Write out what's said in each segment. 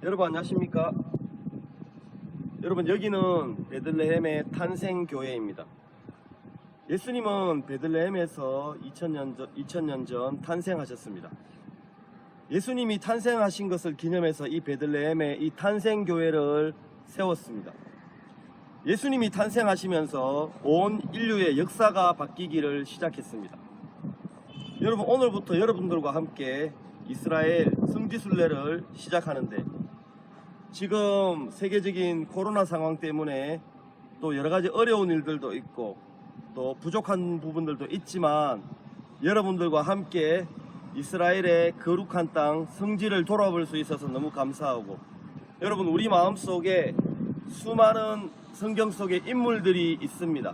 여러분 안녕하십니까? 여러분 여기는 베들레헴의 탄생교회입니다. 예수님은 베들레헴에서 2000년 전 탄생하셨습니다. 예수님이 탄생하신 것을 기념해서 이 베들레헴에 이 탄생교회를 세웠습니다. 예수님이 탄생하시면서 온 인류의 역사가 바뀌기를 시작했습니다. 여러분 오늘부터 여러분들과 함께 이스라엘 성지순례를 시작하는데 지금 세계적인 코로나 상황 때문에 또 여러가지 어려운 일들도 있고 또 부족한 부분들도 있지만 여러분들과 함께 이스라엘의 거룩한 땅 성지를 돌아볼 수 있어서 너무 감사하고, 여러분 우리 마음속에 수많은 성경 속의 인물들이 있습니다.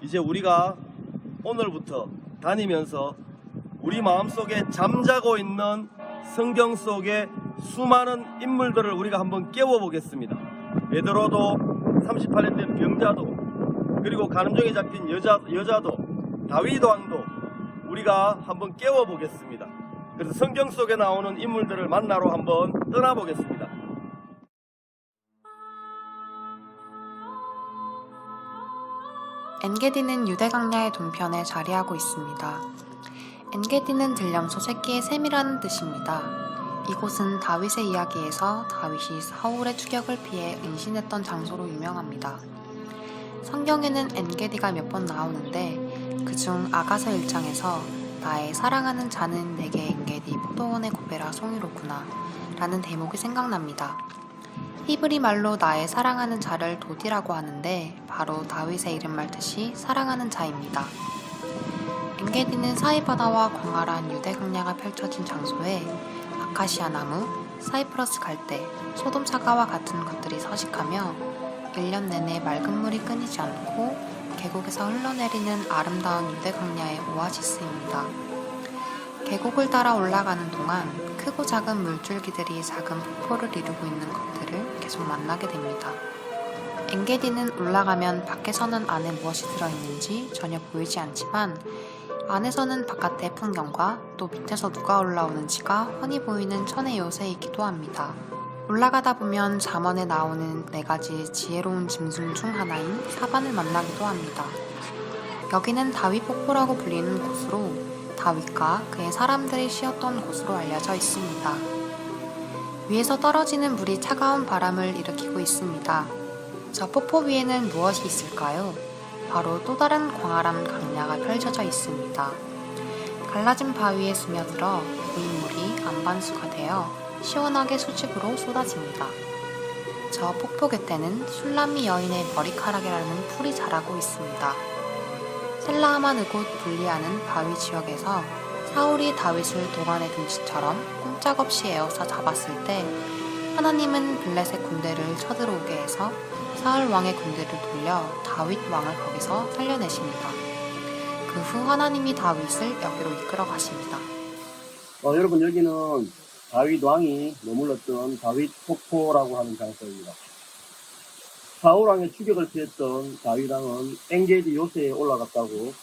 이제 우리가 오늘부터 다니면서 우리 마음속에 잠자고 있는 성경 속의 수많은 인물들을 우리가 한번 깨워보겠습니다. 베드로도, 38년 된 병자도, 그리고 간음정에 잡힌 여자도, 다윗 왕도 우리가 한번 깨워보겠습니다. 그래서 성경 속에 나오는 인물들을 만나러 한번 떠나보겠습니다. 엔게디는 유대 강야의 동편에 자리하고 있습니다. 엔게디는 들염소 새끼의 셈이라는 뜻입니다. 이곳은 다윗의 이야기에서 다윗이 사울의 추격을 피해 은신했던 장소로 유명합니다. 성경에는 엔게디가 몇 번 나오는데 그중 아가서 1장에서 나의 사랑하는 자는 내게 엔게디 포도원의 고베라 송이로구나 라는 대목이 생각납니다. 히브리 말로 나의 사랑하는 자를 도디라고 하는데 바로 다윗의 이름 말듯이 사랑하는 자입니다. 엔게디는 사이바다와 광활한 유대 강야가 펼쳐진 장소에 아카시아 나무, 사이프러스 갈대, 소돔 사과와 같은 것들이 서식하며 1년 내내 맑은 물이 끊이지 않고 계곡에서 흘러내리는 아름다운 유대 강야의 오아시스입니다. 계곡을 따라 올라가는 동안 크고 작은 물줄기들이 작은 폭포를 이루고 있는 것들을 계속 만나게 됩니다. 엔게디는 올라가면 밖에서는 안에 무엇이 들어있는지 전혀 보이지 않지만 안에서는 바깥의 풍경과 또 밑에서 누가 올라오는지가 훤히 보이는 천의 요새이기도 합니다. 올라가다 보면 잠언에 나오는 4가지 지혜로운 짐승 중 하나인 사반을 만나기도 합니다. 여기는 다윗 폭포라고 불리는 곳으로 다윗과 그의 사람들이 쉬었던 곳으로 알려져 있습니다. 위에서 떨어지는 물이 차가운 바람을 일으키고 있습니다. 저 폭포 위에는 무엇이 있을까요? 바로 또 다른 광활한 강야가 펼쳐져 있습니다. 갈라진 바위에 스며들어 고인 물이 안반수가 되어 시원하게 수직으로 쏟아집니다. 저 폭포 곁에는 술람미 여인의 머리카락이라는 풀이 자라고 있습니다. 셀라하만 분리하는 바위 지역에서 사울이 다윗을 도간에 둔치처럼 꼼짝없이 에워싸 잡았을 때 하나님은 블레셋 군대를 쳐들어오게 해서 사울 왕의 군대를 돌려 다윗 왕을 거기서 살려내십니다. 그 후 하나님이 다윗을 여기로 이끌어 가십니다. 여러분 여기는 다윗 왕이 머물렀던 다윗 폭포라고 하는 장소입니다. 사울 왕의 추격을 피했던 다윗 왕은 엔게디 요새에 올라갔다고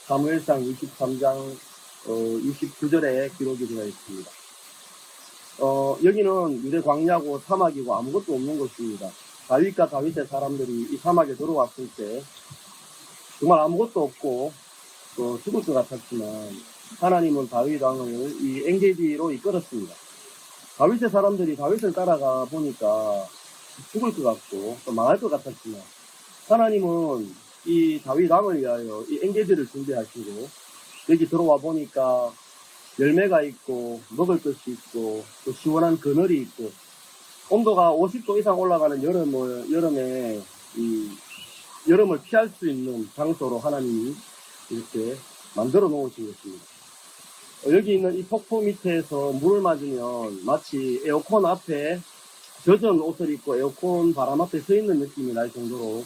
사무엘상 23장 69절에 기록이 되어 있습니다. 여기는 유대 광야고 사막이고 아무것도 없는 곳입니다. 다윗과 다윗의 사람들이 이 사막에 들어왔을 때 정말 아무것도 없고 또 죽을 것 같았지만 하나님은 다윗 왕을 이 엔게디로 이끌었습니다. 다윗의 사람들이 다윗을 따라가 보니까 죽을 것 같고 또 망할 것 같았지만 하나님은 이 다윗 왕을 위하여 이 엔게디를 준비하시고 여기 들어와 보니까 열매가 있고 먹을 것이 있고 또 시원한 그늘이 있고 온도가 50도 이상 올라가는 여름에 여름을 피할 수 있는 장소로 하나님이 이렇게 만들어 놓으신 것입니다. 여기 있는 이 폭포 밑에서 물을 맞으면 마치 에어컨 앞에 젖은 옷을 입고 에어컨 바람 앞에 서 있는 느낌이 날 정도로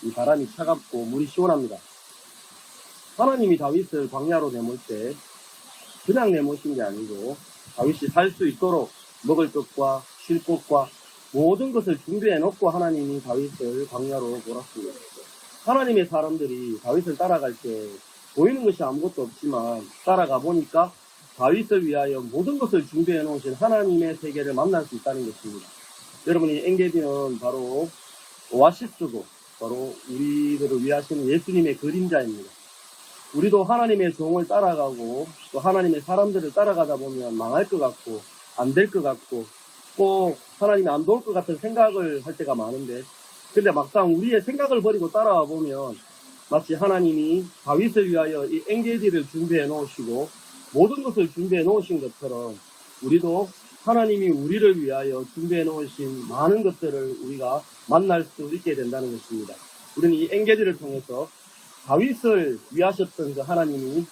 이 바람이 차갑고 물이 시원합니다. 하나님이 다윗을 광야로 내몰 때 그냥 내모신 게 아니고 다윗이 살 수 있도록 먹을 것과 쉴 곳과 모든 것을 준비해 놓고 하나님이 다윗을 광야로 몰았습니다. 하나님의 사람들이 다윗을 따라갈 때 보이는 것이 아무것도 없지만 따라가 보니까 다윗을 위하여 모든 것을 준비해 놓으신 하나님의 세계를 만날 수 있다는 것입니다. 여러분이 엔게디는 바로 오아시스고 바로 우리들을 위하시는 예수님의 그림자입니다. 우리도 하나님의 종을 따라가고 또 하나님의 사람들을 따라가다 보면 망할 것 같고 안 될 것 같고 꼭 하나님이 안 도울 것 같은 생각을 할 때가 많은데, 근데 막상 우리의 생각을 버리고 따라와 보면 마치 하나님이 다윗을 위하여 이 엔게디를 준비해 놓으시고 모든 것을 준비해 놓으신 것처럼 우리도 하나님이 우리를 위하여 준비해 놓으신 많은 것들을 우리가 만날 수 있게 된다는 것입니다. 우리는 이 엔게디를 통해서 다윗을 위하셨던 그 하나님이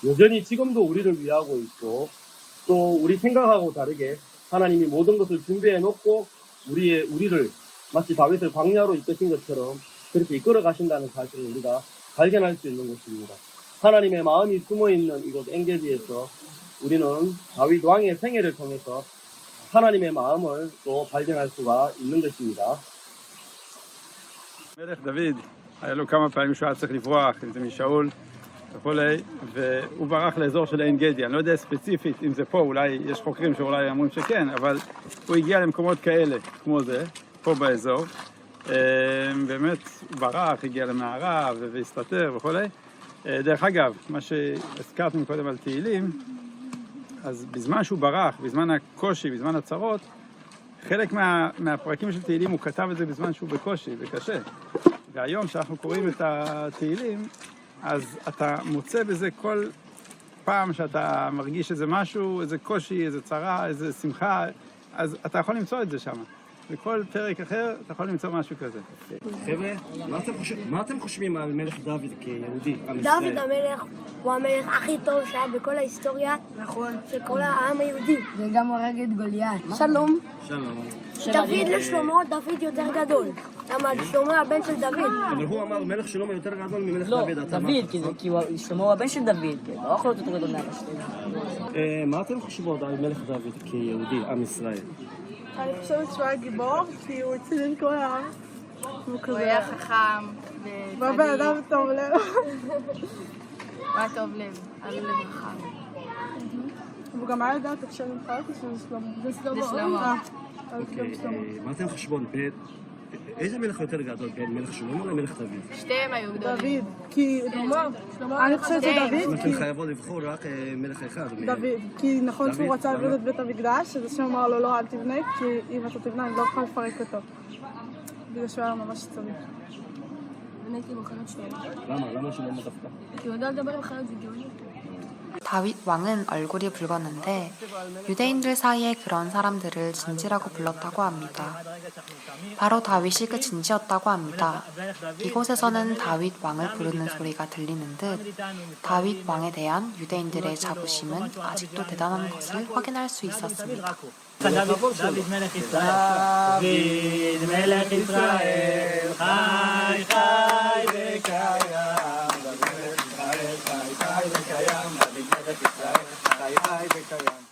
여전히 지금도 우리를 위하고 있고, 또 우리 생각하고 다르게 하나님이 모든 것을 준비해 놓고 우리를 마치 다윗을 광야로 이끄신 것처럼 그렇게 이끌어 가신다는 사실을 우리가 발견할 수 있는 것입니다. 하나님의 마음이 숨어 있는 이곳 엔게디에서 우리는 다윗 왕의 생애를 통해서 하나님의 마음을 또 발견할 수가 있는 것입니다. מלך דוד, היה לו כמה פעמים שהוא היה צריך לברוח, אם זה משאול וכולי, והוא ברח לאזור של עין גדי. אני לא יודע ספציפית אם זה פה, אולי יש חוקרים שאולי אומרים שכן, אבל הוא הגיע למקומות כאלה, כמו זה, פה באזור. באמת הוא ברח, הגיע למערה והסתתר וכולי. דרך אגב, מה שהזכרתם קודם על תהילים, אז בזמן שהוא ברח, בזמן הקושי, בזמן הצרות, חלק מהפרקים של תהילים הוא כתב את זה בזמן שהוא בקושי, וקשה. והיום שאנחנו קוראים את התהילים, אז אתה מוצא בזה כל פעם שאתה מרגיש איזה משהו, איזה קושי, איזה צרה, איזה שמחה, אז אתה יכול למצוא את זה שם. בכל פרק אחר אתה יכול למצוא משהו כזה. חבר'ה, מה אתם חושבים על מלך דוד כיהודי? דוד המלך הוא המלך הכי טוב שהיה בכל ההיסטוריה, נכון, של כל העם היהודי. וגם הורג את גוליית. שלום. שלום. דוד לשלמה, דוד יותר גדול. למה שלמה הבן של דוד. אבל הוא אמר מלך שלמה יותר גדול ממלך לא, דוד. דוד, כי שלמה הוא הבן של דוד, לא יכול להיות יותר גדול מהאנשים. מה אתם חושבות על מלך דוד כיהודי, עם ישראל? אני חושבת שהוא היה גיבור, כי הוא הציל את כל העם. הוא היה חכם הוא היה בן אדם טוב לב. הוא היה טוב לב, היה לו לב רחב. והוא גם היה יודע את השם ממך, שזה שלמה. זה שלמה. מה אתם חושבות? איזה מלך יותר גדול, בין מלך שלמה למלך דוד? שתיהם היו גדולים. דוד, כי... אני חושבת שדוד, אתם חייבות לבחור רק מלך אחד. דוד, כי נכון שהוא רצה לבנות את בית המקדש, אז השם אמר לו לא, אל תבנה, כי אם אתה תבנה אני לא אוכל לפרק אותו. בגלל שהוא היה ממש צריך. אני הייתי בוחרת שתיהם. למה? למה שלמה דווקא? כי הוא יודע לדבר עם חיות, זה גאוני. 다윗 왕은 얼굴이 붉었는데 유대인들 사이에 그런 사람들을 진지라고 불렀다고 합니다. 바로 다윗이 그 진지였다고 합니다. 이곳에서는 다윗 왕을 부르는 소리가 들리는 듯 다윗 왕에 대한 유대인들의 자부심은 아직도 대단한 것을 확인할 수 있었습니다. דוד מלך ישראל, דוד מלך ישראל, חי חי וקיים, דוד מלך ישראל, חי חי וקיים, דוד מלך ישראל, חי חי וקיים.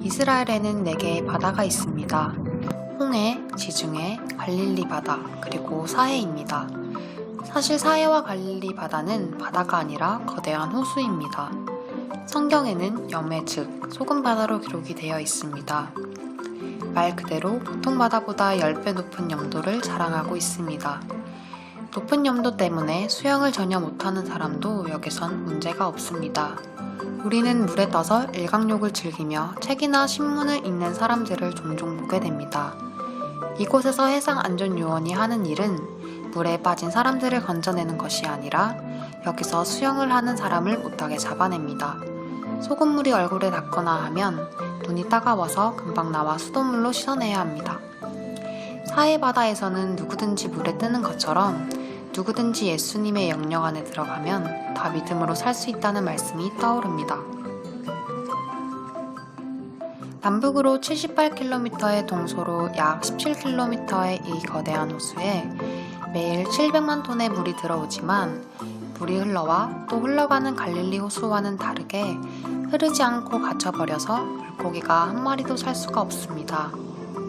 이스라엘에는 4개의 바다가 있습니다. 홍해, 지중해, 갈릴리 바다, 그리고 사해입니다. 사실 사해와 갈릴리 바다는 바다가 아니라 거대한 호수입니다. 성경에는 염해 즉 소금 바다로 기록이 되어 있습니다. 말 그대로 보통 바다보다 10배 높은 염도를 자랑하고 있습니다. 높은 염도 때문에 수영을 전혀 못하는 사람도 여기선 문제가 없습니다. 우리는 물에 떠서 일광욕을 즐기며 책이나 신문을 읽는 사람들을 종종 보게 됩니다. 이곳에서 해상안전요원이 하는 일은 물에 빠진 사람들을 건져내는 것이 아니라 여기서 수영을 하는 사람을 못하게 잡아냅니다. 소금물이 얼굴에 닿거나 하면 눈이 따가워서 금방 나와 수돗물로 씻어내야 합니다. 사해바다에서는 누구든지 물에 뜨는 것처럼 누구든지 예수님의 영역 안에 들어가면 다 믿음으로 살 수 있다는 말씀이 떠오릅니다. 남북으로 78km의 동서로 약 17km의 이 거대한 호수에 매일 700만 톤의 물이 들어오지만 물이 흘러와 또 흘러가는 갈릴리 호수와는 다르게 흐르지 않고 갇혀버려서 물고기가 한 마리도 살 수가 없습니다.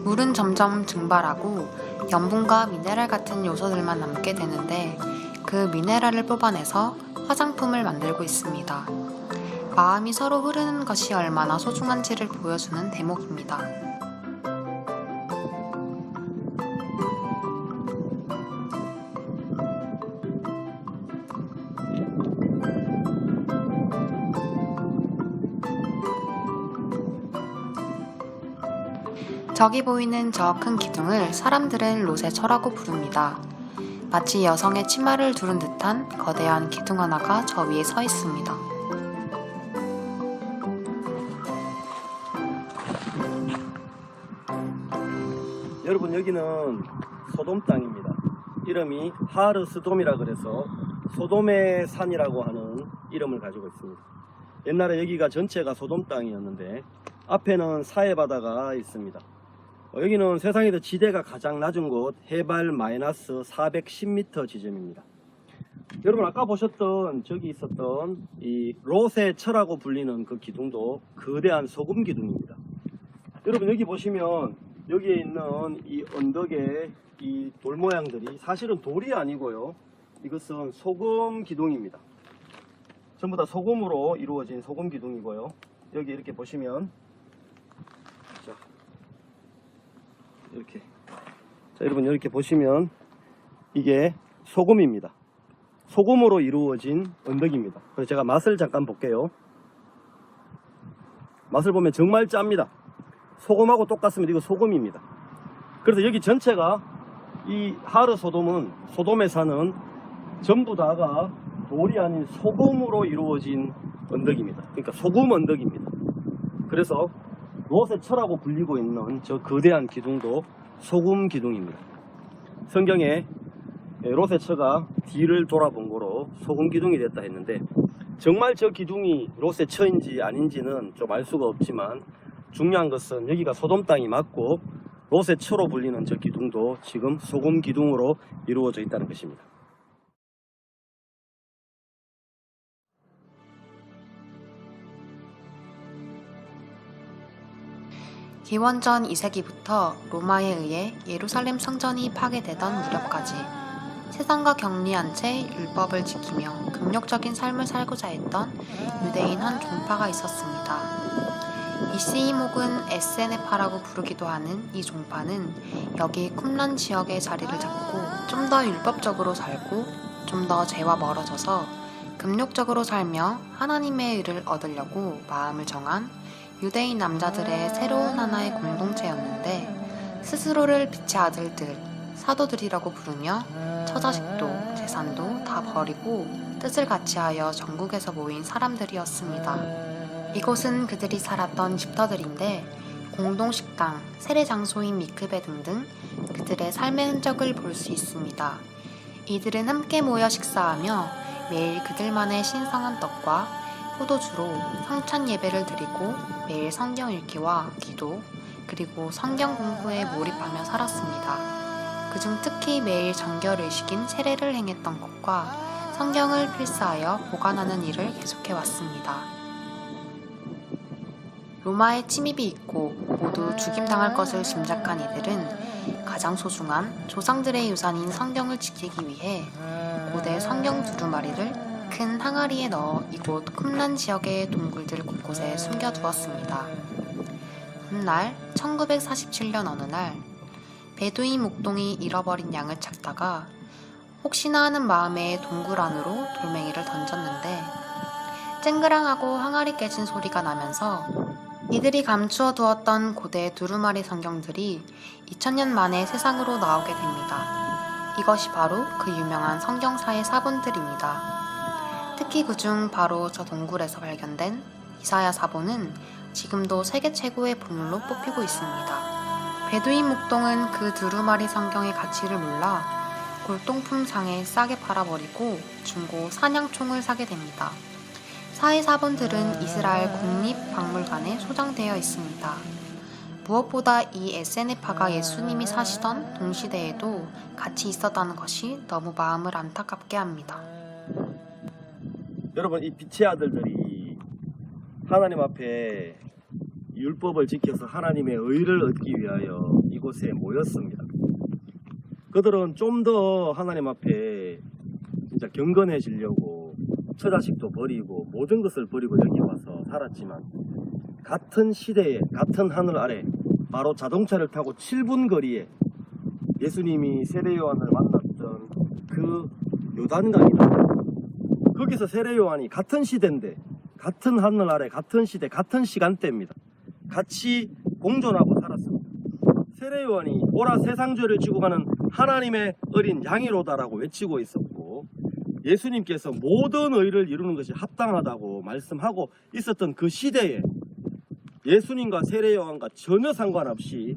물은 점점 증발하고 염분과 미네랄 같은 요소들만 남게 되는데 그 미네랄을 뽑아내서 화장품을 만들고 있습니다. 마음이 서로 흐르는 것이 얼마나 소중한지를 보여주는 대목입니다. 저기 보이는 저 큰 기둥을 사람들은 로세처라고 부릅니다. 마치 여성의 치마를 두른 듯한 거대한 기둥 하나가 저 위에 서 있습니다. 여러분, 여기는 소돔 땅입니다. 이름이 하르 스돔이라 그래서 소돔의 산이라고 하는 이름을 가지고 있습니다. 옛날에 여기가 전체가 소돔 땅이었는데 앞에는 사해 바다가 있습니다. 여기는 세상에서 지대가 가장 낮은 곳, 해발 마이너스 410m 지점입니다. 여러분, 아까 보셨던 저기 있었던 이 로세처라고 불리는 그 기둥도 거대한 소금 기둥입니다. 여러분, 여기 보시면 여기에 있는 이 언덕의 이 돌 모양들이 사실은 돌이 아니고요, 이것은 소금 기둥입니다. 전부 다 소금으로 이루어진 소금 기둥이고요. 여기 이렇게 보시면 이렇게, 자, 여러분, 이렇게 보시면 이게 소금입니다. 소금으로 이루어진 언덕입니다. 그래서 제가 맛을 잠깐 볼게요. 맛을 보면 정말 짭니다. 소금하고 똑같습니다. 이거 소금입니다. 그래서 여기 전체가 이 하르 소돔은, 소돔에 사는 전부 다가 돌이 아닌 소금으로 이루어진 언덕입니다. 그러니까 소금 언덕입니다. 그래서 로세처라고 불리고 있는 저 거대한 기둥도 소금 기둥입니다. 성경에 로세처가 뒤를 돌아본 거로 소금 기둥이 됐다 했는데, 정말 저 기둥이 로세처인지 아닌지는 좀 알 수가 없지만 중요한 것은 여기가 소돔 땅이 맞고 로세처로 불리는 저 기둥도 지금 소금 기둥으로 이루어져 있다는 것입니다. 기원전 2세기부터 로마에 의해 예루살렘 성전이 파괴되던 무렵까지 세상과 격리한 채 율법을 지키며 금욕적인 삶을 살고자 했던 유대인 한 종파가 있었습니다. 이시임 혹은 에스에네파라고 부르기도 하는 이 종파는 여기 쿰란 지역에 자리를 잡고 좀 더 율법적으로 살고 좀 더 죄와 멀어져서 금욕적으로 살며 하나님의 의를 얻으려고 마음을 정한 유대인 남자들의 새로운 하나의 공동체였는데, 스스로를 빛의 아들들, 사도들이라고 부르며 처자식도 재산도 다 버리고 뜻을 같이하여 전국에서 모인 사람들이었습니다. 이곳은 그들이 살았던 집터들인데 공동식당, 세례장소인 미크베 등등 그들의 삶의 흔적을 볼 수 있습니다. 이들은 함께 모여 식사하며 매일 그들만의 신성한 떡과 포도주로 성찬 예배를 드리고 매일 성경 읽기와 기도, 그리고 성경 공부에 몰입하며 살았습니다. 그중 특히 매일 정결의식인 세례를 행했던 것과 성경을 필사하여 보관하는 일을 계속해왔습니다. 로마의 침입이 있고 모두 죽임당할 것을 짐작한 이들은 가장 소중한 조상들의 유산인 성경을 지키기 위해 고대 성경 두루마리를 큰 항아리에 넣어 이곳 쿰란 지역의 동굴들 곳곳에 숨겨두었습니다. 훗날 1947년 어느 날 베두인 목동이 잃어버린 양을 찾다가 혹시나 하는 마음에 동굴 안으로 돌멩이를 던졌는데 쨍그랑하고 항아리 깨진 소리가 나면서 이들이 감추어 두었던 고대 두루마리 성경들이 2000년 만에 세상으로 나오게 됩니다. 이것이 바로 그 유명한 성경사의 사본들입니다. 특히 그중 바로 저 동굴에서 발견된 이사야 사본은 지금도 세계 최고의 보물로 뽑히고 있습니다. 베두인 목동은 그 두루마리 성경의 가치를 몰라 골동품 상에 싸게 팔아버리고 중고 사냥총을 사게 됩니다. 사의 사본들은 이스라엘 국립박물관에 소장되어 있습니다. 무엇보다 이 에세네파가 예수님이 사시던 동시대에도 같이 있었다는 것이 너무 마음을 안타깝게 합니다. 여러분, 이 빛의 아들들이 하나님 앞에 율법을 지켜서 하나님의 의를 얻기 위하여 이곳에 모였습니다. 그들은 좀 더 하나님 앞에 진짜 경건해지려고 처자식도 버리고 모든 것을 버리고 여기 와서 살았지만, 같은 시대에 같은 하늘 아래 바로 자동차를 타고 7분 거리에 예수님이 세례 요한을 만났던 그 요단강이다. 거기서 세례 요한이 같은 시대인데, 같은 하늘 아래 같은 시대 같은 시간대입니다. 같이 공존하고 살았습니다. 세례 요한이 오라 세상 죄를 지고 가는 하나님의 어린 양이로다라고 외치고 있었고, 예수님께서 모든 의를 이루는 것이 합당하다고 말씀하고 있었던 그 시대에 예수님과 세례 요한과 전혀 상관없이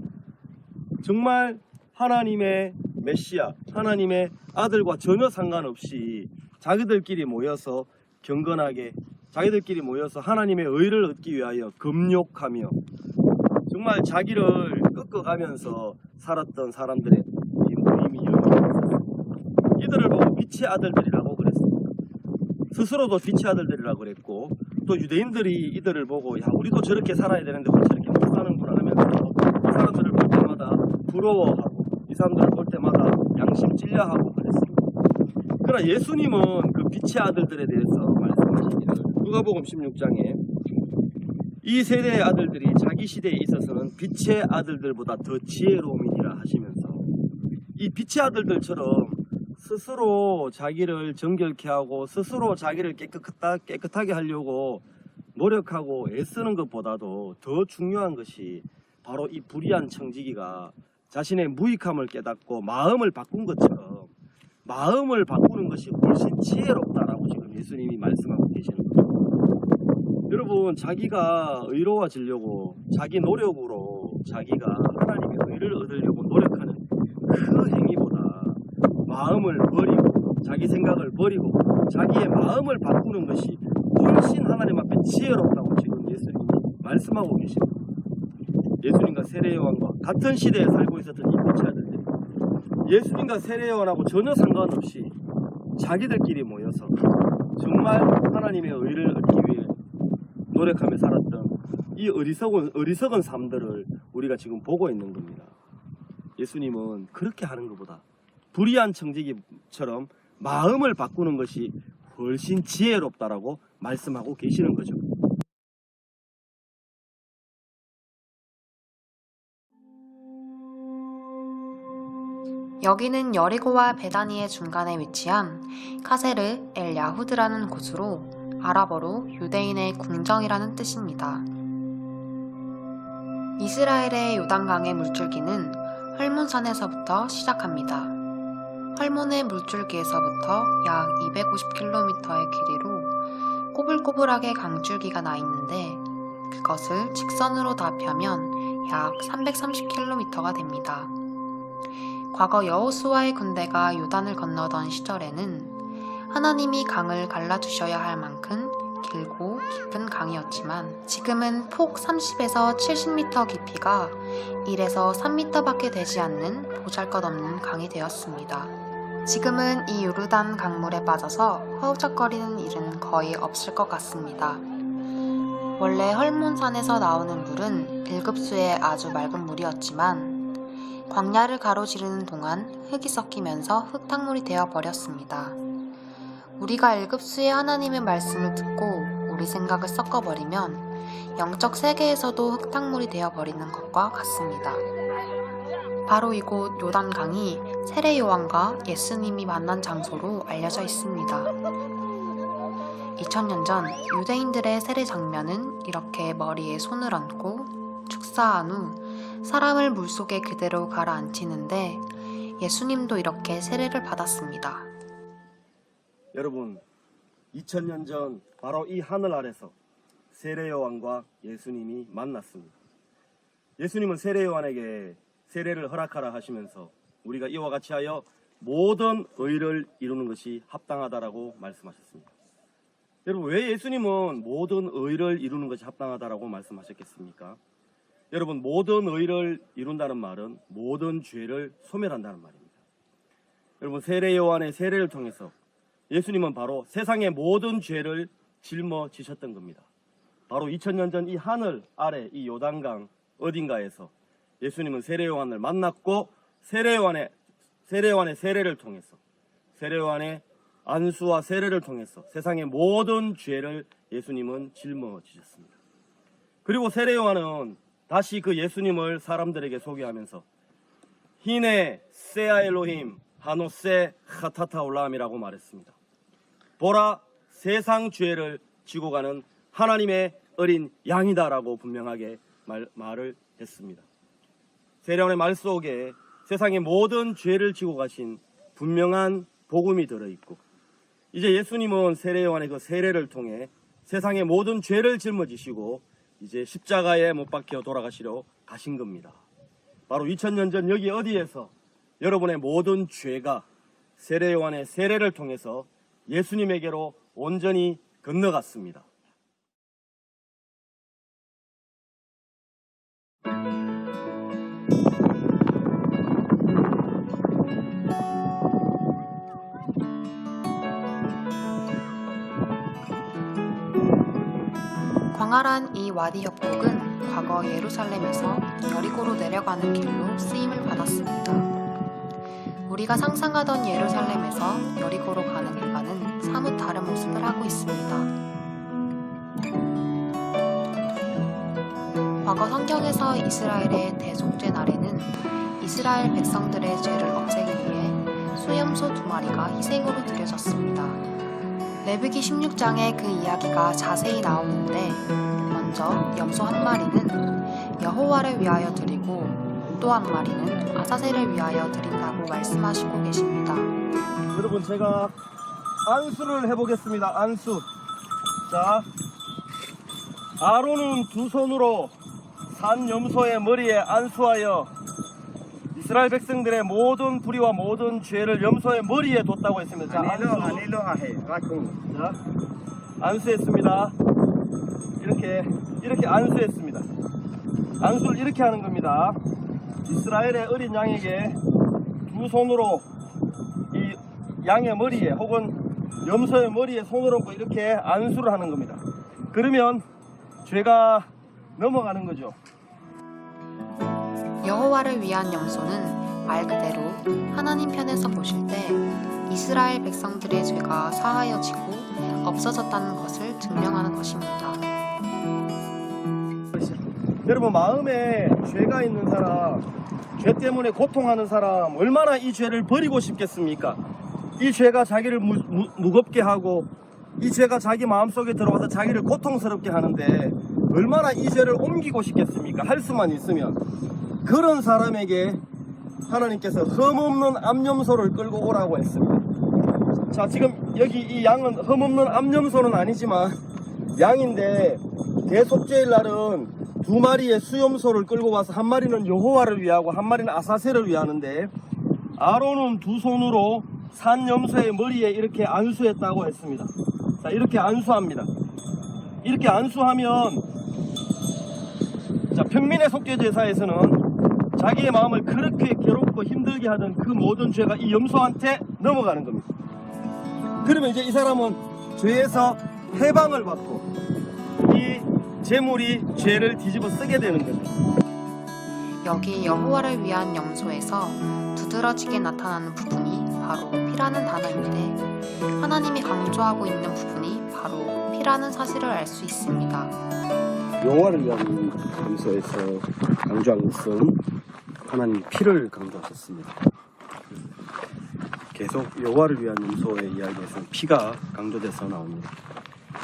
정말 하나님의 메시아, 하나님의 아들과 전혀 상관없이 자기들끼리 모여서 경건하게, 자기들끼리 모여서 하나님의 의를 얻기 위하여 금욕하며 정말 자기를 꺾어가면서 살았던 사람들의 모임이 여기 있었습니다. 이들을 보고 빛의 아들들이라고 그랬습니다. 스스로도 빛의 아들들이라고 그랬고, 또 유대인들이 이들을 보고 야, 우리도 저렇게 살아야 되는데 우리 저렇게 못 사는구나 하면서 이 사람들을 볼 때마다 부러워하고 이 사람들을 볼 때마다 양심 찔려하고 그랬습니다. 그러나 예수님은 그 빛의 아들들에 대해서 말씀하시기를 누가복음 16장에 이 세대의 아들들이 자기 시대에 있어서는 빛의 아들들보다 더 지혜로움이니라 하시면서, 이 빛의 아들들처럼 스스로 자기를 정결케 하고 스스로 자기를 깨끗하게 하려고 노력하고 애쓰는 것보다도 더 중요한 것이 바로 이 불의한 청지기가 자신의 무익함을 깨닫고 마음을 바꾼 것처럼 마음을 바꾸는 것이 훨씬 지혜롭다라고 지금 예수님이 말씀하고 계시는 거죠. 여러분, 자기가 의로워지려고 자기 노력으로 자기가 하나님의 의를 얻으려고 노력하는 그 행위보다 마음을 버리고 자기 생각을 버리고 자기의 마음을 바꾸는 것이 훨씬 하나님 앞에 지혜롭다고 지금 예수님이 말씀하고 계십니다. 예수님과 세례 요한과 같은 시대에 살고 있었던 이 빛의 아들들이 예수님과 세례 요한하고 전혀 상관없이 자기들끼리 모여서 정말 하나님의 의를 얻기 위해 노력하며 살았던 이 어리석은 삶들을 우리가 지금 보고 있는 겁니다. 예수님은 그렇게 하는 것보다 불의한 청지기처럼 마음을 바꾸는 것이 훨씬 지혜롭다라고 말씀하고 계시는 거죠. 여기는 여리고와 베다니의 중간에 위치한 카세르 엘 야후드라는 곳으로 아랍어로 유대인의 궁정이라는 뜻입니다. 이스라엘의 요단강의 물줄기는 헐몬산에서부터 시작합니다. 헐몬의 물줄기에서부터 약 250km의 길이로 꼬불꼬불하게 강줄기가 나 있는데, 그것을 직선으로 다 펴면 약 330km가 됩니다. 과거 여호수아의 군대가 요단을 건너던 시절에는 하나님이 강을 갈라주셔야 할 만큼 길고 깊은 강이었지만, 지금은 폭 30에서 70m 깊이가 1에서 3m밖에 되지 않는 보잘것없는 강이 되었습니다. 지금은 이 요르단 강물에 빠져서 허우적거리는 일은 거의 없을 것 같습니다. 원래 헐몬산에서 나오는 물은 일급수의 아주 맑은 물이었지만 광야를 가로지르는 동안 흙이 섞이면서 흙탕물이 되어버렸습니다. 우리가 일급수의 하나님의 말씀을 듣고 우리 생각을 섞어버리면 영적 세계에서도 흙탕물이 되어버리는 것과 같습니다. 바로 이곳 요단강이 세례 요한과 예수님이 만난 장소로 알려져 있습니다. 2000년 전 유대인들의 세례 장면은 이렇게 머리에 손을 얹고 축사한 후 사람을 물속에 그대로 가라앉히는데, 예수님도 이렇게 세례를 받았습니다. 여러분, 2000년 전 바로 이 하늘 아래서 세례 요한과 예수님이 만났습니다. 예수님은 세례 요한에게 세례를 허락하라 하시면서 우리가 이와 같이 하여 모든 의를 이루는 것이 합당하다라고 말씀하셨습니다. 여러분, 왜 예수님은 모든 의를 이루는 것이 합당하다라고 말씀하셨겠습니까? 여러분, 모든 의를 이룬다는 말은 모든 죄를 소멸한다는 말입니다. 여러분, 세례 요한의 세례를 통해서 예수님은 바로 세상의 모든 죄를 짊어지셨던 겁니다. 바로 2000년 전 이 하늘 아래 이 요단강 어딘가에서 예수님은 세례 요한을 만났고 세례 요한의 세례를 통해서 세례 요한의 안수와 세례를 통해서 세상의 모든 죄를 예수님은 짊어지셨습니다. 그리고 세례 요한은 다시 그 예수님을 사람들에게 소개하면서 히네 세아 엘로힘 하노세 하타타 올라함이라고 말했습니다. 보라, 세상 죄를 지고 가는 하나님의 어린 양이다라고 분명하게 말을 했습니다. 세례요한의 말 속에 세상의 모든 죄를 지고 가신 분명한 복음이 들어있고, 이제 예수님은 세례요한의 그 세례를 통해 세상의 모든 죄를 짊어지시고 이제 십자가에 못 박혀 돌아가시려 가신 겁니다. 바로 2000년 전 여기 어디에서 여러분의 모든 죄가 세례요한의 세례를 통해서 예수님에게로 온전히 건너갔습니다. 광활한 이 와디 협곡은 과거 예루살렘에서 여리고로 내려가는 길로 쓰임을 받았습니다. 우리가 상상하던 예루살렘에서 여리고로 가는 길과는 사뭇 다른 모습을 하고 있습니다. 과거 성경에서 이스라엘의 대속죄 날에는 이스라엘 백성들의 죄를 없애기 위해 수염소 2마리가 희생으로 드려졌습니다. 레위기 16장에 그 이야기가 자세히 나오는데, 먼저 염소 1마리는 여호와를 위하여 드리고 또 1마리는 아사셀을 위하여 드린다고 말씀하시고 계십니다. 여러분, 제가 안수를 해보겠습니다. 안수. 자, 아론은 두 손으로 산 염소의 머리에 안수하여 이스라엘 백성들의 모든 불의와 모든 죄를 염소의 머리에 뒀다고 했습니다. 자, 자, 안수했습니다. 이렇게 안수했습니다. 안수를 이렇게 하는 겁니다. 이스라엘의 어린 양에게 두 손으로 이 양의 머리에 혹은 염소의 머리에 손을 얹고 이렇게 안수를 하는 겁니다. 그러면 죄가 넘어가는 거죠. 여호와를 위한 염소는 말 그대로 하나님 편에서 보실 때 이스라엘 백성들의 죄가 사하여지고 없어졌다는 것을 증명하는 것입니다. 여러분, 마음에 죄가 있는 사람, 죄 때문에 고통하는 사람, 얼마나 이 죄를 버리고 싶겠습니까? 이 죄가 자기를 무겁게 하고 이 죄가 자기 마음속에 들어와서 자기를 고통스럽게 하는데 얼마나 이 죄를 옮기고 싶겠습니까? 할 수만 있으면. 그런 사람에게 하나님께서 흠없는 암염소를 끌고 오라고 했습니다. 자, 지금 여기 이 양은 흠없는 암염소는 아니지만 양인데, 대속죄일 날은 2마리의 수염소를 끌고 와서 1마리는 여호와를 위하고 1마리는 아사셀을 위하는데, 아론은 두 손으로 산 염소의 머리에 이렇게 안수했다고 했습니다. 자, 이렇게 안수합니다. 이렇게 안수하면, 자, 평민의 속죄 제사에서는 자기의 마음을 그렇게 괴롭고 힘들게 하던 그 모든 죄가 이 염소한테 넘어가는 겁니다. 그러면 이제 이 사람은 죄에서 해방을 받고 이 제물이 죄를 뒤집어 쓰게 되는 거죠. 여기 여호와를 위한 염소에서 두드러지게 나타나는 부분이 바로 피라는 단어인데, 하나님이 강조하고 있는 부분이 바로 피라는 사실을 알 수 있습니다. 여호와를 위한 염소에서 강조한 것은 하나님 피를 강조하셨습니다. 계속 여호와를 위한 염소의 이야기에서는 피가 강조돼서 나옵니다.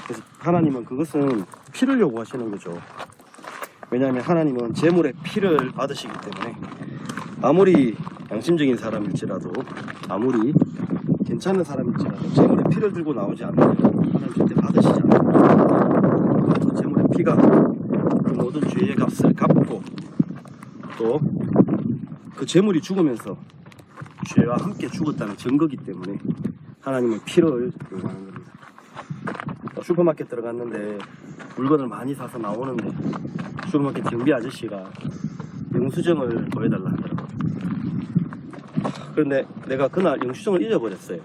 그래서 하나님은 그것은 피를 요구하시는 거죠. 왜냐하면 하나님은 제물의 피를 받으시기 때문에 아무리 양심적인 사람일지라도, 아무리 괜찮은 사람일지라도 제물의 피를 들고 나오지 않으면 하나님 절대 받으시지 않아요. 그래서 제물의 피가 그 모든 죄의 값을 갚고 또 그 제물이 죽으면서 죄와 함께 죽었다는 증거이기 때문에 하나님은 피를 요구하는 겁니다. 슈퍼마켓 들어갔는데 물건을 많이 사서 나오는데 슈퍼마켓 경비 아저씨가 영수증을 보여달라 하더라고. 그런데 내가 그날 영수증을 잊어버렸어요.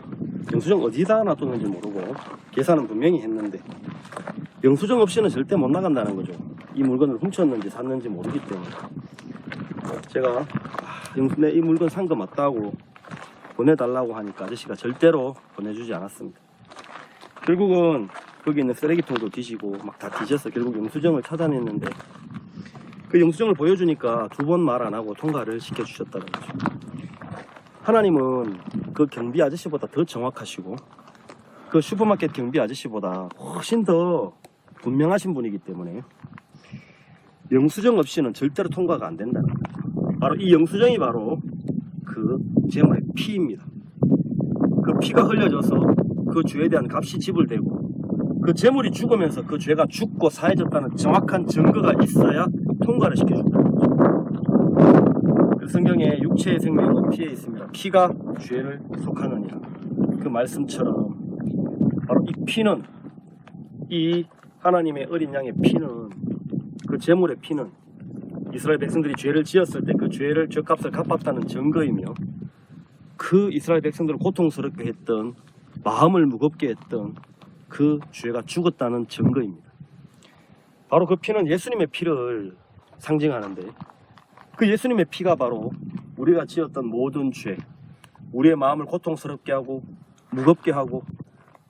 영수증 어디다 놔뒀는지 모르고 계산은 분명히 했는데 영수증 없이는 절대 못 나간다는 거죠. 이 물건을 훔쳤는지 샀는지 모르기 때문에 제가 이 물건 산 거 맞다고 보내달라고 하니까 아저씨가 절대로 보내주지 않았습니다. 결국은 거기 있는 쓰레기통도 뒤지고 막 다 뒤져서 결국 영수증을 찾아냈는데 그 영수증을 보여주니까 2번 말 안 하고 통과를 시켜주셨다는 거죠. 하나님은 그 경비 아저씨보다 더 정확하시고 그 슈퍼마켓 경비 아저씨보다 훨씬 더 분명하신 분이기 때문에 영수증 없이는 절대로 통과가 안 된다는 거예요. 바로 이 영수증이 바로 그 재물의 피입니다. 그 피가 흘려져서 그 죄에 대한 값이 지불되고 그 재물이 죽으면서 그 죄가 죽고 사해졌다는 정확한 증거가 있어야 통과를 시켜준다는 거죠. 그 성경에 육체의 생명은 피에 있습니다. 피가 죄를 속하느니라. 그 말씀처럼 바로 이 피는 이 하나님의 어린 양의 피는 그 재물의 피는 이스라엘 백성들이 죄를 지었을 때 그 죄값을 갚았다는 증거이며 그 이스라엘 백성들을 고통스럽게 했던 마음을 무겁게 했던 그 죄가 죽었다는 증거입니다. 바로 그 피는 예수님의 피를 상징하는데 그 예수님의 피가 바로 우리가 지었던 모든 죄, 우리의 마음을 고통스럽게 하고 무겁게 하고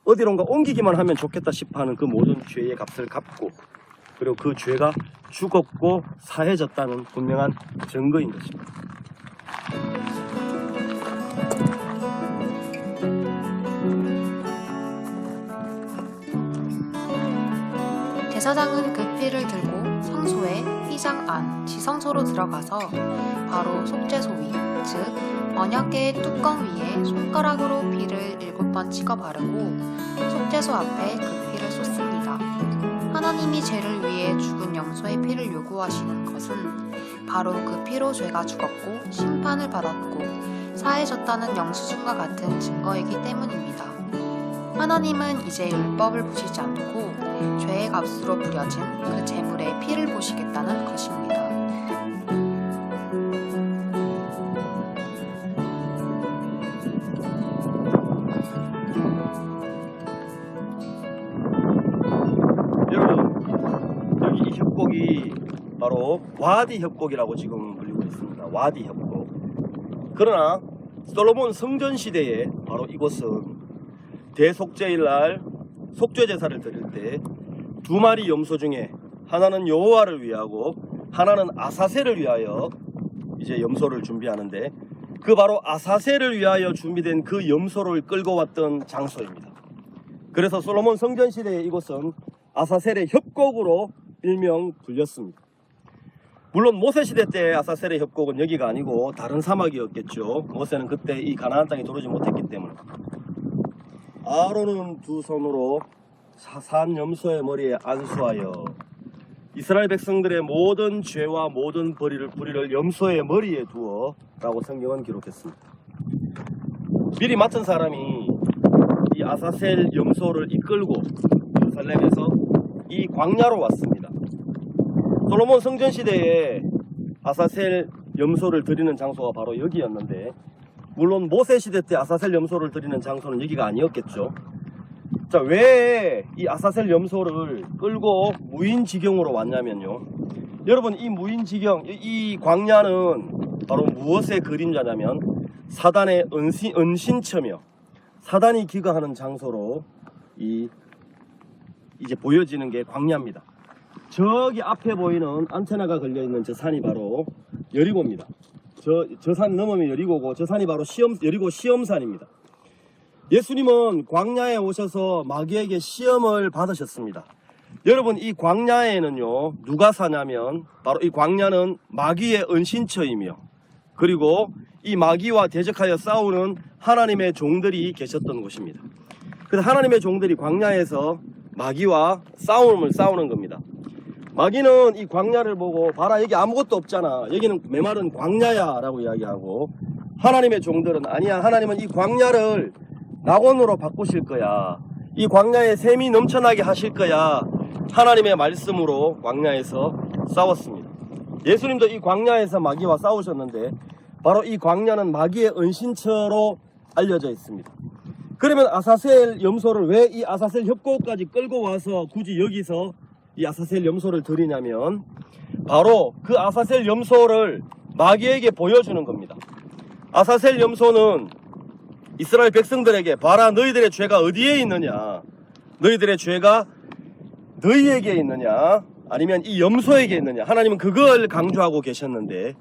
어디론가 옮기기만 하면 좋겠다 싶어하는 그 모든 죄의 값을 갚고 그리고 그 죄가 죽었고 사해졌다는 분명한 증거인 것입니다. 제사장은 그 피를 들고 성소의 휘장 안 지성소로 들어가서 바로 속죄소 위, 즉 언약궤의 뚜껑 위에 손가락으로 피를 7번 찍어 바르고 속죄소 앞에 그 피를 쏟습니다. 하나님이 죄를 위해 죽은 영소의 피를 요구하시는 것은 바로 그 피로 죄가 죽었고 심판을 받았고 사해졌다는 영수증과 같은 증거이기 때문입니다. 하나님은 이제 율법을 보시지 않고 죄의 값으로 부려진 그 제물의 피를 보시겠다는 것입니다. 여러분, 여기 이 협곡이 바로 와디 협곡이라고 지금 불리고 있습니다. 와디 협곡. 그러나 솔로몬 성전 시대에 바로 이곳은 대속죄일 날 속죄 제사를 드릴 때 2마리 염소 중에 하나는 여호와를 위하고 하나는 아사셀을 위하여 이제 염소를 준비하는데 그 바로 아사셀을 위하여 준비된 그 염소를 끌고 왔던 장소입니다. 그래서 솔로몬 성전 시대에 이곳은 아사셀의 협곡으로 일명 불렸습니다. 물론 모세 시대 때 아사셀의 협곡은 여기가 아니고 다른 사막이었겠죠. 모세는 그때 이 가나안 땅에 들어오지 못했기 때문에. 아론은 2손으로 사산 염소의 머리에 안수하여 이스라엘 백성들의 모든 죄와 모든 불의를 염소의 머리에 두어 라고 성경은 기록했습니다. 미리 맡은 사람이 이 아사셀 염소를 이끌고 예루살렘에서 이 광야로 왔습니다. 솔로몬 성전 시대에 아사셀 염소를 드리는 장소가 바로 여기였는데 물론 모세 시대 때 아사셀 염소를 드리는 장소는 여기가 아니었겠죠. 자, 왜 이 아사셀 염소를 끌고 무인지경으로 왔냐면요. 여러분, 이 무인지경, 이 광야는 바로 무엇의 그림자냐면 사단의 은신처며 사단이 기거하는 장소로 이제 보여지는 게 광야입니다. 저기 앞에 보이는 안테나가 걸려있는 저 산이 바로 여리고입니다. 저 산 넘으면 여리고고 저 산이 바로 여리고 시험산입니다. 예수님은 광야에 오셔서 마귀에게 시험을 받으셨습니다. 여러분, 이 광야에는요 누가 사냐면 바로 이 광야는 마귀의 은신처이며 그리고 이 마귀와 대적하여 싸우는 하나님의 종들이 계셨던 곳입니다. 그래서 하나님의 종들이 광야에서 마귀와 싸움을 싸우는 겁니다. 마귀는 이 광야를 보고 봐라, 여기 아무것도 없잖아, 여기는 메마른 광야야 라고 이야기하고, 하나님의 종들은 아니야, 하나님은 이 광야를 낙원으로 바꾸실 거야, 이 광야에 샘이 넘쳐나게 하실 거야, 하나님의 말씀으로 광야에서 싸웠습니다. 예수님도 이 광야에서 마귀와 싸우셨는데 바로 이 광야는 마귀의 은신처로 알려져 있습니다. 그러면 아사셀 염소를 왜 이 아사셀 협곡까지 끌고 와서 굳이 여기서 이 아사셀 염소를 드리냐면 바로 그 아사셀 염소를 마귀에게 보여주는 겁니다. 아사셀 염소는 이스라엘 백성들에게 봐라, 너희들의 죄가 어디에 있느냐, 너희들의 죄가 너희에게 있느냐 아니면 이 염소에게 있느냐, 하나님은 그걸 강조하고 계셨는데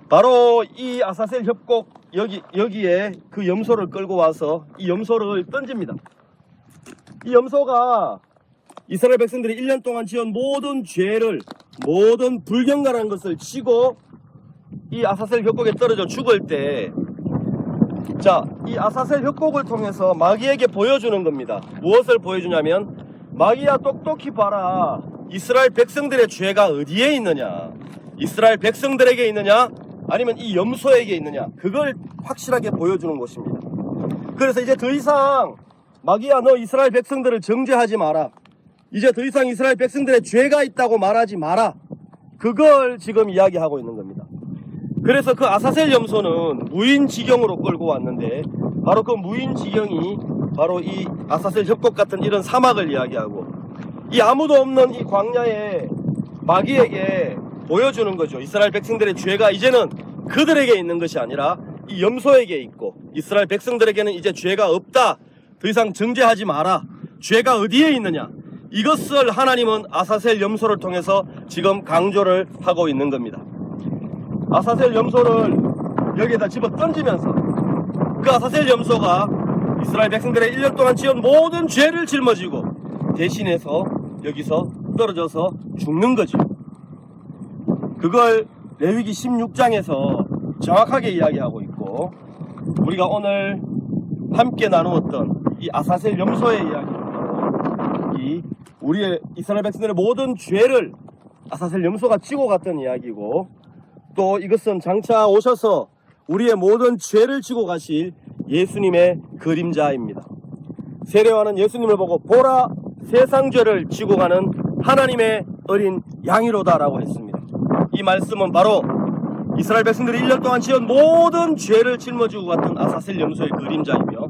바로 이 아사셀 협곡 여기에 그 염소를 끌고 와서 이 염소를 던집니다. 이 염소가 이스라엘 백성들이 1년 동안 지은 모든 죄를, 모든 불경건한 것을 치고 이 아사셀 협곡에 떨어져 죽을 때, 자, 이 아사셀 협곡을 통해서 마귀에게 보여주는 겁니다. 무엇을 보여주냐면, 마귀야 똑똑히 봐라, 이스라엘 백성들의 죄가 어디에 있느냐, 이스라엘 백성들에게 있느냐 아니면 이 염소에게 있느냐, 그걸 확실하게 보여주는 것입니다. 그래서 이제 더 이상 마귀야 너 이스라엘 백성들을 정죄하지 마라, 이제 더 이상 이스라엘 백성들의 죄가 있다고 말하지 마라, 그걸 지금 이야기하고 있는 겁니다. 그래서 그 아사셀 염소는 무인지경으로 끌고 왔는데 바로 그 무인지경이 바로 이 아사셀 협곡 같은 이런 사막을 이야기하고 이 아무도 없는 이 광야에 마귀에게 보여주는 거죠. 이스라엘 백성들의 죄가 이제는 그들에게 있는 것이 아니라 이 염소에게 있고 이스라엘 백성들에게는 이제 죄가 없다, 더 이상 정죄하지 마라, 죄가 어디에 있느냐, 이것을 하나님은 아사셀 염소를 통해서 지금 강조를 하고 있는 겁니다. 아사셀 염소를 여기에다 집어 던지면서 그 아사셀 염소가 이스라엘 백성들의 1년 동안 지은 모든 죄를 짊어지고 대신해서 여기서 떨어져서 죽는 거죠. 그걸 레위기 16장에서 정확하게 이야기하고 있고, 우리가 오늘 함께 나누었던 이 아사셀 염소의 이야기입니다. 이 우리의 이스라엘 백성들의 모든 죄를 아사셀 염소가 지고 갔던 이야기고, 또 이것은 장차 오셔서 우리의 모든 죄를 지고 가실 예수님의 그림자입니다. 세례요한은 예수님을 보고 보라, 세상 죄를 지고 가는 하나님의 어린 양이로다 라고 했습니다. 이 말씀은 바로 이스라엘 백성들이 1년 동안 지은 모든 죄를 짊어지고 갔던 아사셀 염소의 그림자이며,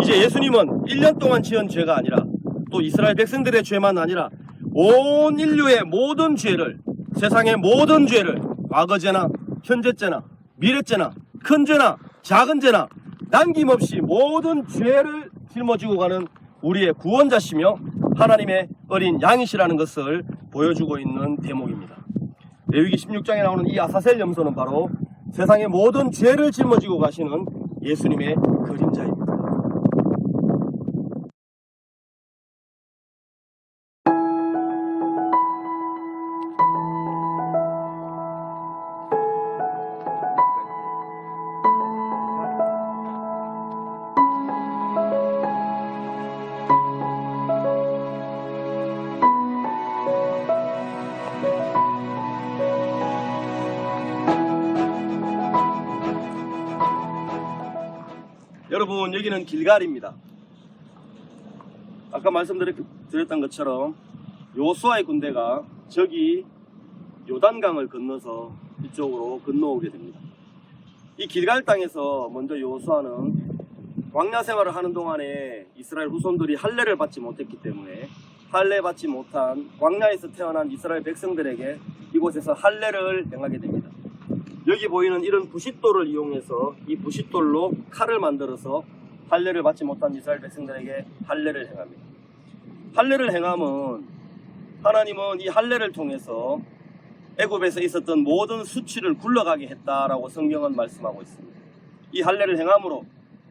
이제 예수님은 1년 동안 지은 죄가 아니라 또 이스라엘 백성들의 죄만 아니라 온 인류의 모든 죄를, 세상의 모든 죄를, 과거죄나 현재죄나 미래죄나 큰 죄나 작은 죄나 남김없이 모든 죄를 짊어지고 가는 우리의 구원자시며 하나님의 어린 양이시라는 것을 보여주고 있는 대목입니다. 레위기 16장에 나오는 이 아사셀 염소는 바로 세상의 모든 죄를 짊어지고 가시는 예수님의 그림자입니다. 여러분, 여기는 길갈입니다. 아까 말씀드렸던 것처럼 요수아의 군대가 저기 요단강을 건너서 이쪽으로 건너오게 됩니다. 이 길갈 땅에서 먼저 요수아는 광야 생활을 하는 동안에 이스라엘 후손들이 할례를 받지 못했기 때문에 할례 받지 못한 광야에서 태어난 이스라엘 백성들에게 이곳에서 할례를 행하게 됩니다. 여기 보이는 이런 부싯돌을 이용해서 이 부싯돌로 칼을 만들어서 할례를 받지 못한 이스라엘 백성들에게 할례를 행합니다. 할례를 행함은 하나님은 이 할례를 통해서 애굽에서 있었던 모든 수치를 굴러가게 했다라고 성경은 말씀하고 있습니다. 이 할례를 행함으로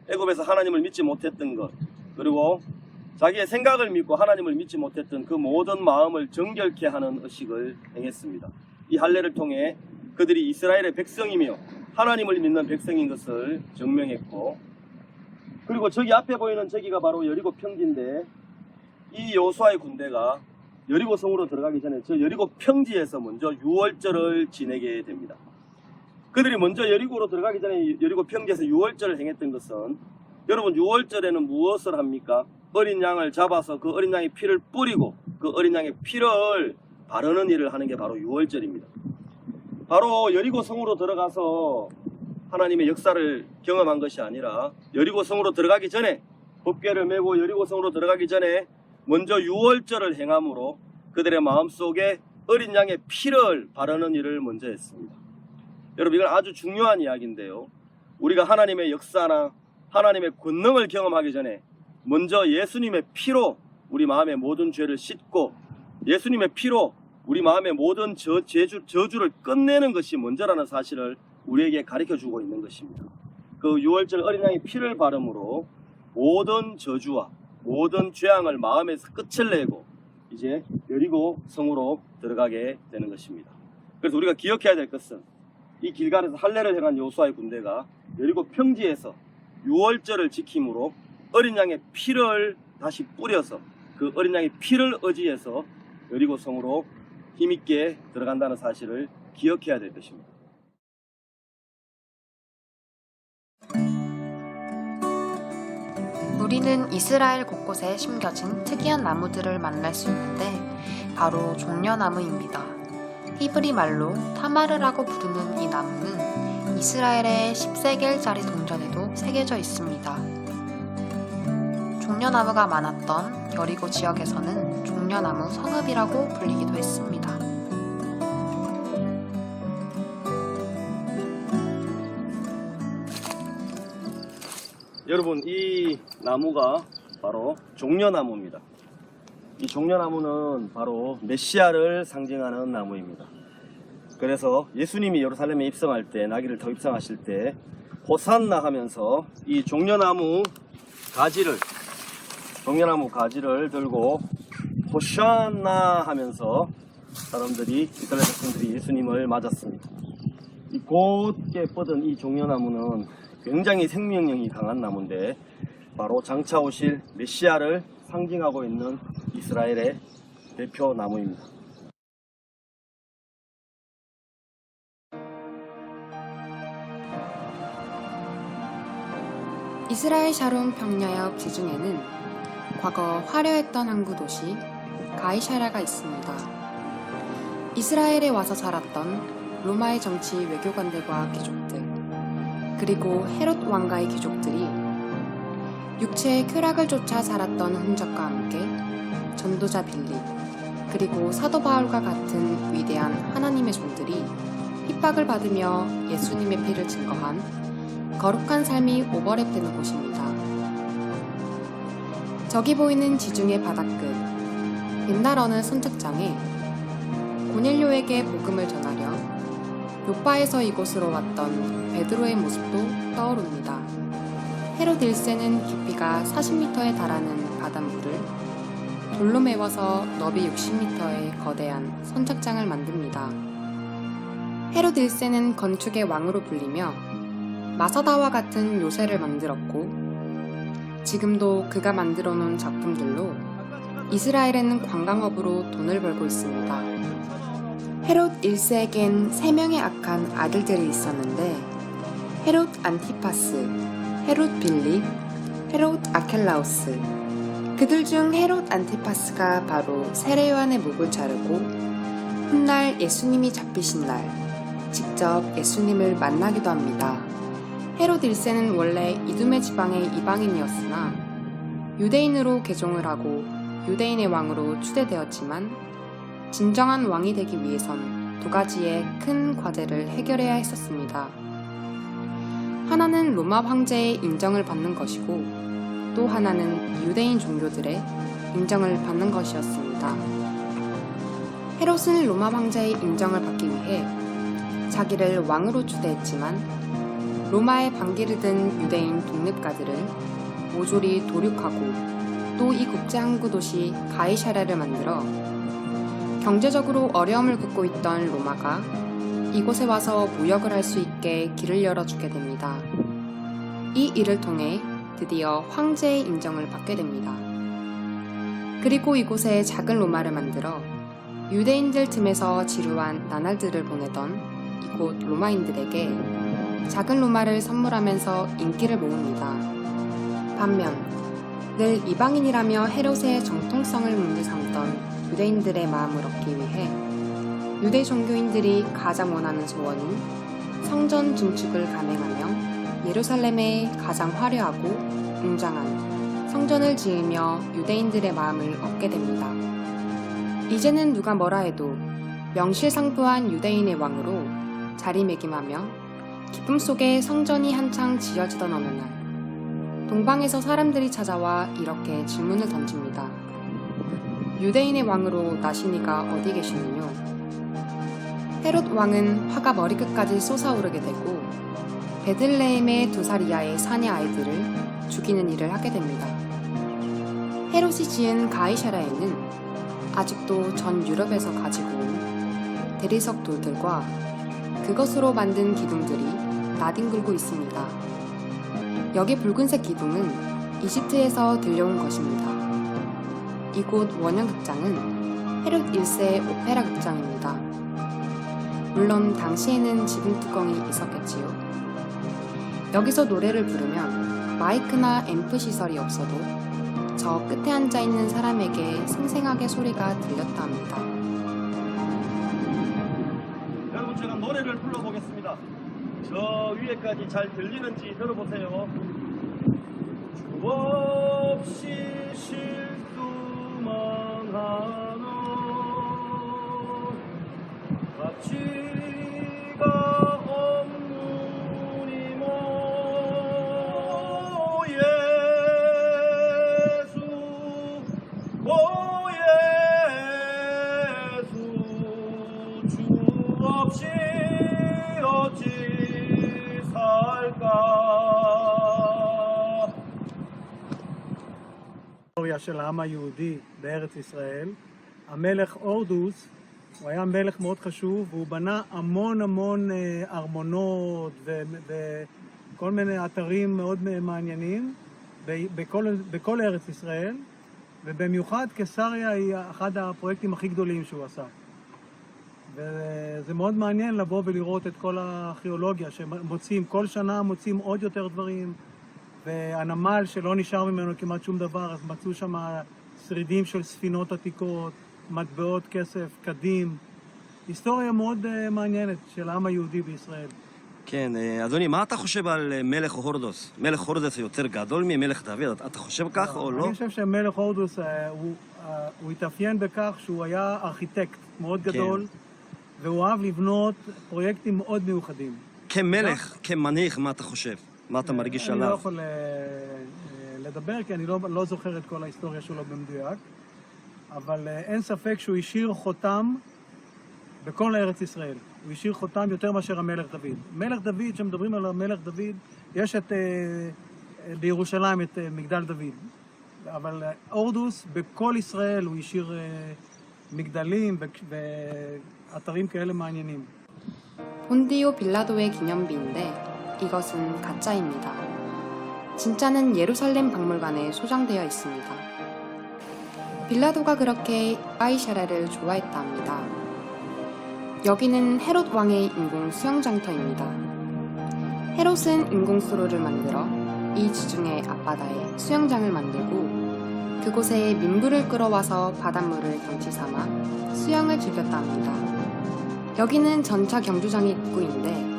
애굽에서 하나님을 믿지 못했던 것, 그리고 자기의 생각을 믿고 하나님을 믿지 못했던 그 모든 마음을 정결케 하는 의식을 행했습니다. 이 할례를 통해 그들이 이스라엘의 백성이며 하나님을 믿는 백성인 것을 증명했고, 그리고 저기 앞에 보이는 저기가 바로 여리고 평지인데, 이 여호수아의 군대가 여리고 성으로 들어가기 전에 저 여리고 평지에서 먼저 유월절을 지내게 됩니다. 그들이 먼저 여리고로 들어가기 전에 여리고 평지에서 유월절을 행했던 것은, 여러분, 유월절에는 무엇을 합니까? 어린 양을 잡아서 그 어린 양의 피를 뿌리고 그 어린 양의 피를 바르는 일을 하는 게 바로 유월절입니다. 바로 여리고 성으로 들어가서 하나님의 역사를 경험한 것이 아니라 여리고 성으로 들어가기 전에, 법궤를 메고 여리고 성으로 들어가기 전에 먼저 유월절을 행함으로 그들의 마음속에 어린 양의 피를 바르는 일을 먼저 했습니다. 여러분, 이건 아주 중요한 이야기인데요. 우리가 하나님의 역사나 하나님의 권능을 경험하기 전에 먼저 예수님의 피로 우리 마음의 모든 죄를 씻고 예수님의 피로 우리 마음의 모든 저주를 끝내는 것이 먼저라는 사실을 우리에게 가르쳐주고 있는 것입니다. 그 유월절 어린 양의 피를 바름으로 모든 저주와 모든 죄악을 마음에서 끝을 내고 이제 여리고 성으로 들어가게 되는 것입니다. 그래서 우리가 기억해야 될 것은 이 길갈에서 할례를 행한 여호수아의 군대가 여리고 평지에서 유월절을 지킴으로 어린 양의 피를 다시 뿌려서 그 어린 양의 피를 의지해서 여리고 성으로 힘있게 들어간다는 사실을 기억해야 될 것입니다. 우리는 이스라엘 곳곳에 심겨진 특이한 나무들을 만날 수 있는데 바로 종려나무입니다. 히브리 말로 타마르라고 부르는 이 나무는 이스라엘의 10세겔짜리 동전에도 새겨져 있습니다. 종려나무가 많았던 여리고 지역에서는 종려나무 성읍이라고 불리기도 했습니다. 여러분, 이 나무가 바로 종려나무입니다. 이 종려나무는 바로 메시아를 상징하는 나무입니다. 그래서 예수님이 예루살렘에 입성할 때, 나귀를 타고 입성하실 때 호산나 하면서 이 종려나무 가지를 들고 호산나 하면서 사람들이, 이스라엘 백성들이 예수님을 맞았습니다. 이 곧게 뻗은 이 종려나무는 굉장히 생명력이 강한 나무인데 바로 장차 오실 메시아를 상징하고 있는 이스라엘의 대표 나무입니다. 이스라엘 샤론 평야역 지중해는 과거 화려했던 항구 도시 가이사랴가 있습니다. 이스라엘에 와서 살았던 로마의 정치 외교관들과 귀족들, 그리고 헤롯 왕가의 귀족들이 육체의 쾌락을 쫓아 살았던 흔적과 함께 전도자 빌립, 그리고 사도 바울과 같은 위대한 하나님의 종들이 핍박을 받으며 예수님의 피를 증거한 거룩한 삶이 오버랩되는 곳입니다. 저기 보이는 지중해 바닷끝, 옛날 어느 선착장에 고넬료에게 복음을 전하려 요빠에서 이곳으로 왔던 베드로의 모습도 떠오릅니다. 헤롯 1세는 깊이가 40m에 달하는 바닷물을 돌로 메워서 너비 60m의 거대한 선착장을 만듭니다. 헤롯 1세는 건축의 왕으로 불리며 마사다와 같은 요새를 만들었고 지금도 그가 만들어 놓은 작품들로 이스라엘에는 관광업으로 돈을 벌고 있습니다. 헤롯 1세에겐 3명의 악한 아들들이 있었는데 헤롯 안티파스, 헤롯 빌립, 헤롯 아켈라우스. 그들 중 헤롯 안티파스가 바로 세례요한의 목을 자르고 훗날 예수님이 잡히신 날 직접 예수님을 만나기도 합니다. 헤롯 1세는 원래 이두메 지방의 이방인이었으나 유대인으로 개종을 하고 유대인의 왕으로 추대되었지만 진정한 왕이 되기 위해선 2가지의 큰 과제를 해결해야 했었습니다. 하나는 로마 황제의 인정을 받는 것이고 또 하나는 유대인 종교들의 인정을 받는 것이었습니다. 헤롯은 로마 황제의 인정을 받기 위해 자기를 왕으로 추대했지만 로마의 반기를 든 유대인 독립가들은 모조리 도륙하고 또 이 국제 항구 도시 가이사랴를 만들어 경제적으로 어려움을 겪고 있던 로마가 이곳에 와서 무역을 할 수 있게 길을 열어주게 됩니다. 이 일을 통해 드디어 황제의 인정을 받게 됩니다. 그리고 이곳에 작은 로마를 만들어 유대인들 틈에서 지루한 나날들을 보내던 이곳 로마인들에게 작은 로마를 선물하면서 인기를 모읍니다. 반면 늘 이방인이라며 헤롯의 정통성을 문제 삼던 유대인들의 마음을 얻기 위해 유대 종교인들이 가장 원하는 소원인 성전 증축을 감행하며 예루살렘에 가장 화려하고 웅장한 성전을 지으며 유대인들의 마음을 얻게 됩니다. 이제는 누가 뭐라 해도 명실상부한 유대인의 왕으로 자리매김하며 기쁨 속에 성전이 한창 지어지던 어느 날, 동방에서 사람들이 찾아와 이렇게 질문을 던집니다. 유대인의 왕으로 나시니가 어디 계시느뇨? 헤롯 왕은 화가 머리끝까지 솟아오르게 되고 베들레헴의 2살 이하의 사내 아이들을 죽이는 일을 하게 됩니다. 헤롯이 지은 가이사랴에는 아직도 전 유럽에서 가지고 온 대리석 돌들과 그것으로 만든 기둥들이 나뒹굴고 있습니다. 여기 붉은색 기둥은 이집트에서 들려온 것입니다. 이곳 원형극장은 헤롯 1세의 오페라 극장입니다. 물론 당시에는 지붕 뚜껑이 있었겠지요. 여기서 노래를 부르면 마이크나 앰프 시설이 없어도 저 끝에 앉아있는 사람에게 생생하게 소리가 들렸다 합니다. 여러분, 제가 노래를 불러보겠습니다. 저 위에까지 잘 들리는지 들어보세요. 주 없이 실수만 하나 가치가 없는 이모 예수 오 예수 주 없이 어찌 살까. ההיסטוריה של העם היהודי בארץ ישראל. המלך הורדוס הוא היה מלך מאוד חשוב, והוא בנה המון ארמונות וכל מיני אתרים מאוד מעניינים בכל ארץ ישראל, ובמיוחד קיסריה היא אחד הפרויקטים הכי גדולים שהוא עשה. וזה מאוד מעניין לבוא ולראות את כל הארכיאולוגיה שמוצאים, כל שנה מוצאים עוד יותר דברים, והנמל שלא נשאר ממנו כמעט שום דבר, אז מצאו שם שרידים של ספינות עתיקות, מטבעות כסף, קדים. היסטוריה מאוד מעניינת של העם היהודי בישראל. כן, אדוני, מה אתה חושב על מלך הורדוס? מלך הורדוס יותר גדול ממלך דוד, אתה חושב כך או לא? אני חושב שמלך הורדוס הוא התאפיין בכך שהוא היה ארכיטקט מאוד גדול, והוא אהב לבנות פרויקטים מאוד מיוחדים. כמלך, כמנהיג, מה אתה חושב? מה אתה מרגיש אני עליו? לא יכול לדבר, כי אני לא זוכר את כל ההיסטוריה שלו במדויק, אבל אין ספק שהוא השאיר חותם בכל ארץ ישראל. הוא השאיר חותם יותר מאשר המלך דוד. מלך דוד, כשמדברים על המלך דוד, יש בירושלים את מגדל דוד. אבל הורדוס, בכל ישראל הוא השאיר מגדלים ואתרים כאלה מעניינים. 본디오 빌라도의 기념비인데 이것은 가짜입니다. 진짜는 예루살렘 박물관에 소장되어 있습니다. 빌라도가 그렇게 아이샤라를 좋아했다 합니다. 여기는 헤롯 왕의 인공 수영장터입니다. 헤롯은 인공수로를 만들어 이 지중해 앞바다에 수영장을 만들고 그곳에 민물을 끌어와서 바닷물을 경치 삼아 수영을 즐겼다 합니다. 여기는 전차 경주장의 입구인데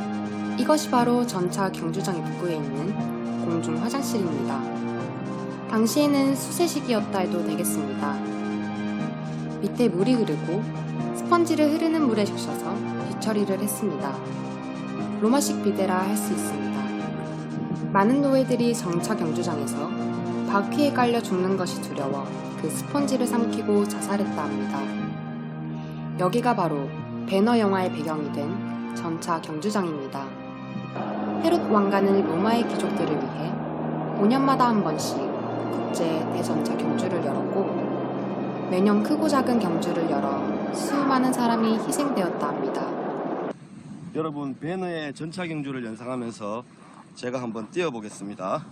이것이 바로 전차 경주장 입구에 있는 공중 화장실입니다. 당시에는 수세식이었다 해도 되겠습니다. 밑에 물이 흐르고 스펀지를 흐르는 물에 적셔서 뒤처리를 했습니다. 로마식 비데라 할 수 있습니다. 많은 노예들이 정차 경주장에서 바퀴에 깔려 죽는 것이 두려워 그 스펀지를 삼키고 자살했다 합니다. 여기가 바로 배너 영화의 배경이 된 전차 경주장입니다. 헤롯 왕가는 로마의 귀족들을 위해 5년마다 한 번씩 국제 대전차 경주를 열었고 매년 크고 작은 경주를 열어 수많은 사람이 희생되었다 합니다. 여러분, 배너의 전차 경주를 연상하면서 제가 한번 뛰어보겠습니다.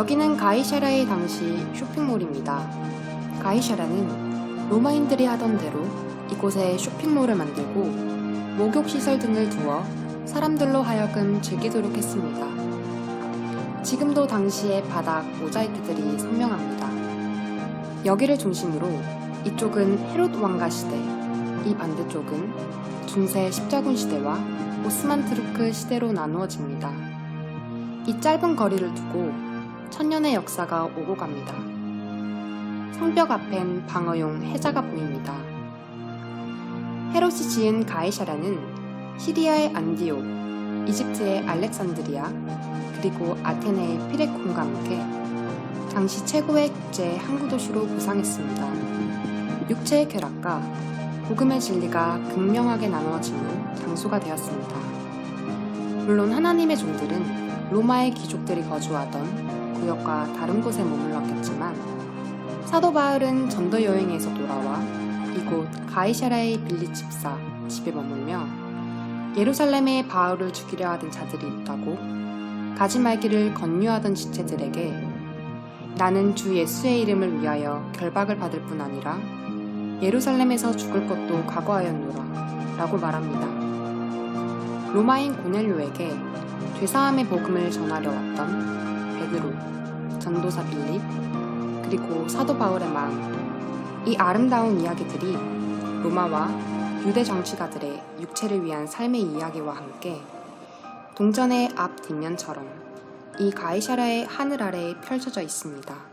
여기는 가이샤라의 당시 쇼핑몰입니다. 가이샤라는 로마인들이 하던 대로 이곳에 쇼핑몰을 만들고 목욕시설 등을 두어 사람들로 하여금 즐기도록 했습니다. 지금도 당시의 바닥 모자이크들이 선명합니다. 여기를 중심으로 이쪽은 헤롯 왕가 시대, 이 반대쪽은 중세 십자군 시대와 오스만 투르크 시대로 나누어집니다. 이 짧은 거리를 두고 천년의 역사가 오고 갑니다. 성벽 앞엔 방어용 해자가 보입니다. 헤롯이 지은 가이샤라는 시리아의 안디옥, 이집트의 알렉산드리아, 그리고 아테네의 피레콘과 함께 당시 최고의 국제 항구도시로 부상했습니다. 육체의 쾌락과 복음의 진리가 극명하게 나누어지는 장소가 되었습니다. 물론 하나님의 종들은 로마의 귀족들이 거주하던 구역과 다른 곳에 머물렀겠지만 사도 바울은 전도 여행에서 돌아와 이곳 가이샤라의 빌리 집사 집에 머물며 예루살렘에 바울을 죽이려 하던 자들이 있다고 가지 말기를 권유하던 지체들에게 나는 주 예수의 이름을 위하여 결박을 받을 뿐 아니라 예루살렘에서 죽을 것도 각오하였노라 라고 말합니다. 로마인 고넬료에게 죄사함의 복음을 전하려 왔던 베드로, 전도사 빌립, 그리고 사도 바울의 마음, 이 아름다운 이야기들이 로마와 유대 정치가들의 육체를 위한 삶의 이야기와 함께 동전의 앞 뒷면처럼 이 가이샤라의 하늘 아래에 펼쳐져 있습니다.